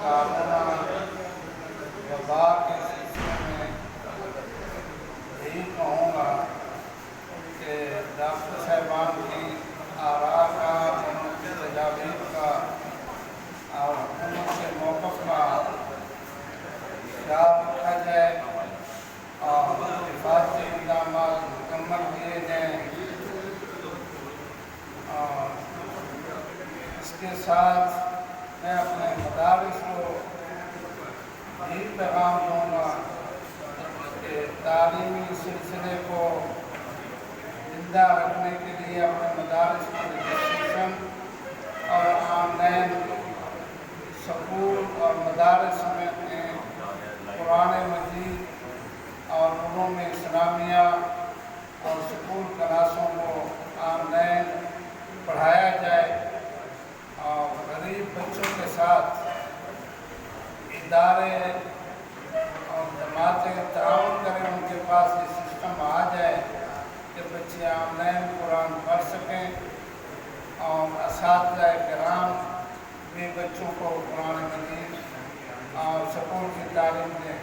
Corona وبا کے سلسلے میں یہی کہوں گا کہ ڈاکٹر صاحبان کی آراء کا، ان کی تجاویز کا اور حکومت کے موقف کا خیال رکھا جائے اور حفاظتی اقدامات مکمل کیے جائیں۔ اور اس کے ساتھ میں اپنے مدارس کو یہی پیغام دوں گا کہ تعلیمی سلسلے کو زندہ رکھنے کے لیے اپنے مدارس کو رجسٹریشن اور آن لائن سکول اور مدارس میں قرآن مجید اور علوم اسلامیہ اور سکول کلاسوں کو آن لائن پڑھایا جائے اور غریب بچوں کے ساتھ ادارے اور جماعتیں تعاون کریں، ان کے پاس یہ سسٹم آ جائے کہ بچے آن لائن قرآن پڑھ سکیں اور اساتذہ کرام بھی بچوں کو قرآن مجید اور سکول کی تعلیم دیں۔